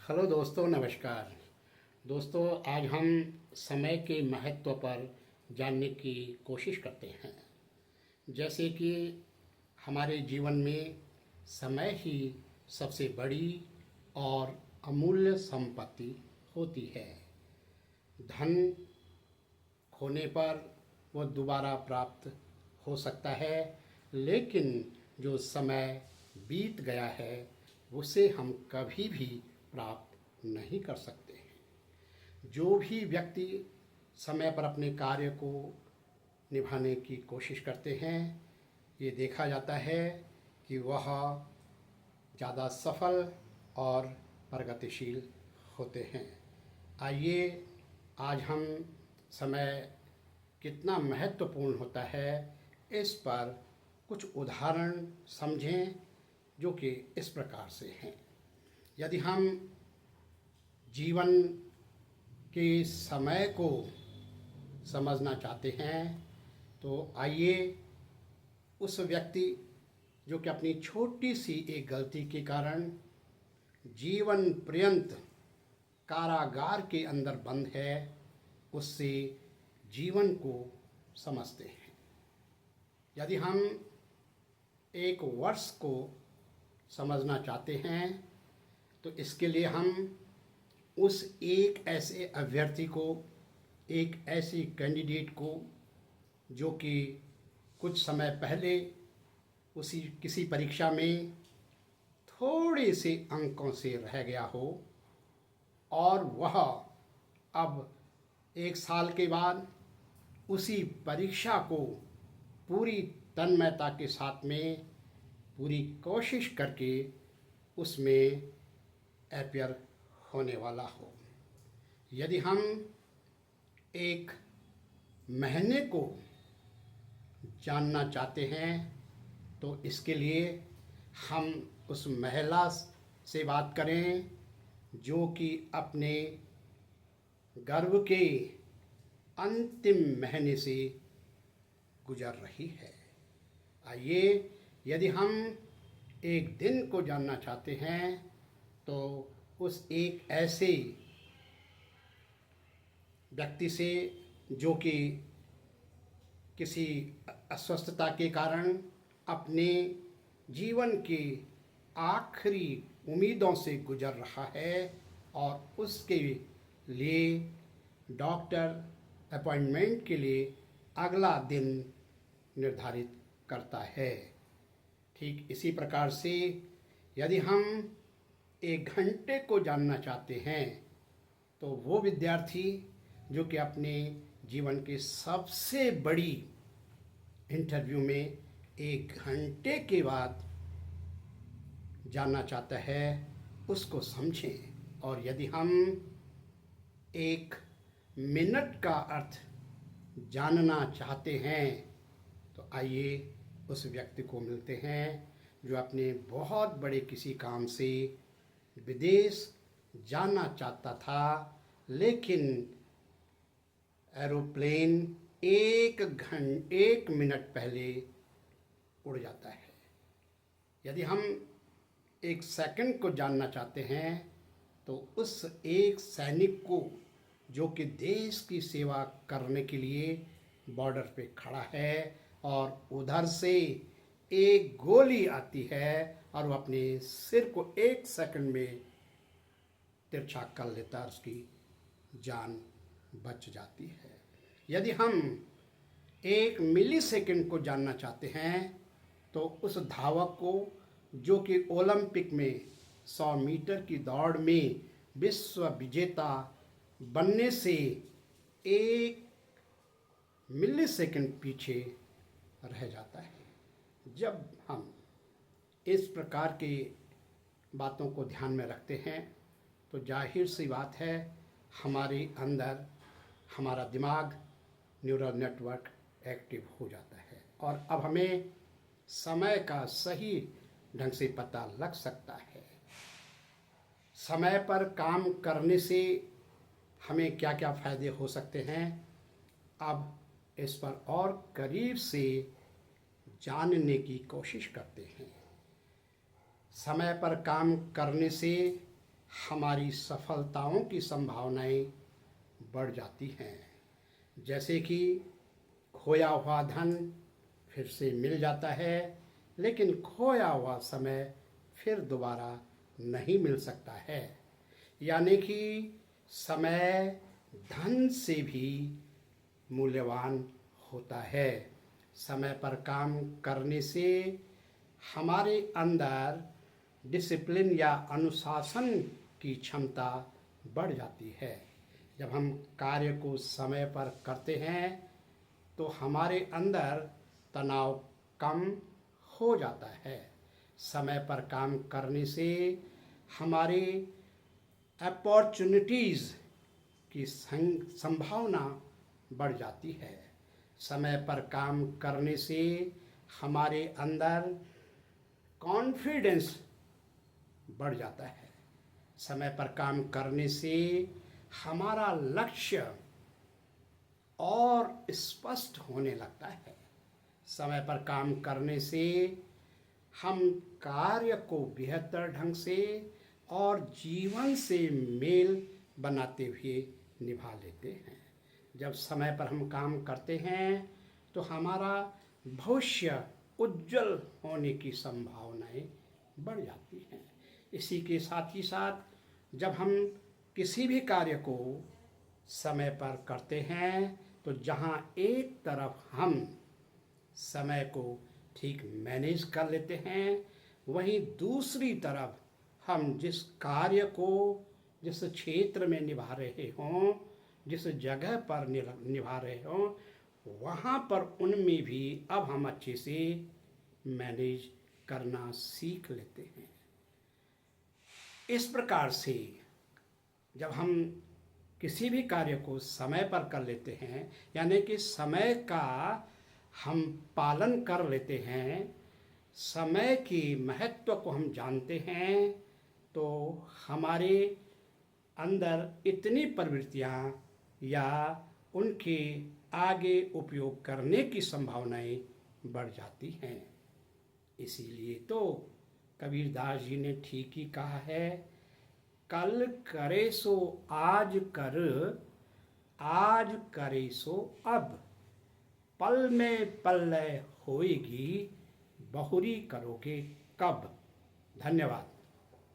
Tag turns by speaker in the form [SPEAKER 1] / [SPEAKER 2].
[SPEAKER 1] Hello दोस्तों, नमस्कार। दोस्तों, आज हम समय के महत्व पर जानने की कोशिश करते हैं। जैसे कि हमारे जीवन में समय ही सबसे बड़ी और अमूल्य संपत्ति होती है। धन खोने पर वो दोबारा प्राप्त हो सकता है, लेकिन जो समय बीत गया है उसे हम कभी भी प्राप्त नहीं कर सकते हैं। जो भी व्यक्ति समय पर अपने कार्य को निभाने की कोशिश करते हैं, ये देखा जाता है कि वह ज़्यादा सफल और प्रगतिशील होते हैं। आइए आज हम समय कितना महत्वपूर्ण होता है इस पर कुछ उदाहरण समझें, जो कि इस प्रकार से हैं। यदि हम जीवन के समय को समझना चाहते हैं तो आइए उस व्यक्ति जो कि अपनी छोटी सी एक गलती के कारण जीवन पर्यंत कारागार के अंदर बंद है, उससे जीवन को समझते हैं। यदि हम एक वर्ष को समझना चाहते हैं तो इसके लिए हम उस एक ऐसे अभ्यर्थी को, एक ऐसी कैंडिडेट को जो कि कुछ समय पहले उसी किसी परीक्षा में थोड़े से अंकों से रह गया हो और वह अब एक साल के बाद उसी परीक्षा को पूरी तन्मयता के साथ में पूरी कोशिश करके उसमें अपीयर होने वाला हो। यदि हम एक महीने को जानना चाहते हैं तो इसके लिए हम उस महिला से बात करें जो कि अपने गर्भ के अंतिम महीने से गुजर रही है। आइए, यदि हम एक दिन को जानना चाहते हैं तो उस एक ऐसे व्यक्ति से जो कि किसी अस्वस्थता के कारण अपने जीवन के आखिरी उम्मीदों से गुजर रहा है और उसके लिए डॉक्टर अपॉइंटमेंट के लिए अगला दिन निर्धारित करता है। ठीक इसी प्रकार से यदि हम एक घंटे को जानना चाहते हैं तो वो विद्यार्थी जो कि अपने जीवन के सबसे बड़ी इंटरव्यू में एक घंटे के बाद जानना चाहता है, उसको समझें। और यदि हम एक मिनट का अर्थ जानना चाहते हैं तो आइए उस व्यक्ति को मिलते हैं जो अपने बहुत बड़े किसी काम से विदेश जाना चाहता था, लेकिन एरोप्लेन एक मिनट पहले उड़ जाता है। यदि हम एक सेकंड को जानना चाहते हैं तो उस एक सैनिक को जो कि देश की सेवा करने के लिए बॉर्डर पे खड़ा है और उधर से एक गोली आती है और वो अपने सिर को एक सेकंड में तिरछा कर लेता है, उसकी जान बच जाती है। यदि हम एक मिली सेकंड को जानना चाहते हैं तो उस धावक को जो कि ओलंपिक में 100 मीटर की दौड़ में विश्व विजेता बनने से एक मिली सेकंड पीछे रह जाता है। जब हम इस प्रकार की बातों को ध्यान में रखते हैं तो जाहिर सी बात है हमारे अंदर हमारा दिमाग, न्यूरल नेटवर्क एक्टिव हो जाता है और अब हमें समय का सही ढंग से पता लग सकता है। समय पर काम करने से हमें क्या क्या फ़ायदे हो सकते हैं, अब इस पर और करीब से जानने की कोशिश करते हैं। समय पर काम करने से हमारी सफलताओं की संभावनाएं बढ़ जाती हैं। जैसे कि खोया हुआ धन फिर से मिल जाता है, लेकिन खोया हुआ समय फिर दोबारा नहीं मिल सकता है। यानी कि समय धन से भी मूल्यवान होता है। समय पर काम करने से हमारे अंदर डिसिप्लिन या अनुशासन की क्षमता बढ़ जाती है। जब हम कार्य को समय पर करते हैं तो हमारे अंदर तनाव कम हो जाता है। समय पर काम करने से हमारे अपॉर्चुनिटीज़ की संभावना बढ़ जाती है। समय पर काम करने से हमारे अंदर कॉन्फिडेंस बढ़ जाता है। समय पर काम करने से हमारा लक्ष्य और स्पष्ट होने लगता है। समय पर काम करने से हम कार्य को बेहतर ढंग से और जीवन से मेल बनाते हुए निभा लेते हैं। जब समय पर हम काम करते हैं तो हमारा भविष्य उज्जवल होने की संभावनाएं बढ़ जाती हैं। इसी के साथ ही साथ जब हम किसी भी कार्य को समय पर करते हैं तो जहाँ एक तरफ हम समय को ठीक मैनेज कर लेते हैं, वहीं दूसरी तरफ हम जिस कार्य को जिस क्षेत्र में निभा रहे हों, जिस जगह पर निभा रहे हों, वहाँ पर उनमें भी अब हम अच्छे से मैनेज करना सीख लेते हैं। इस प्रकार से जब हम किसी भी कार्य को समय पर कर लेते हैं, यानी कि समय का हम पालन कर लेते हैं, समय के महत्व को हम जानते हैं, तो हमारे अंदर इतनी प्रवृत्तियाँ या उनके आगे उपयोग करने की संभावनाएं बढ़ जाती हैं। इसीलिए तो कबीरदास जी ने ठीक ही कहा है, कल करे सो आज कर, आज करे सो अब, पल में पल्लय होएगी, बहुरी करोगे कब। धन्यवाद।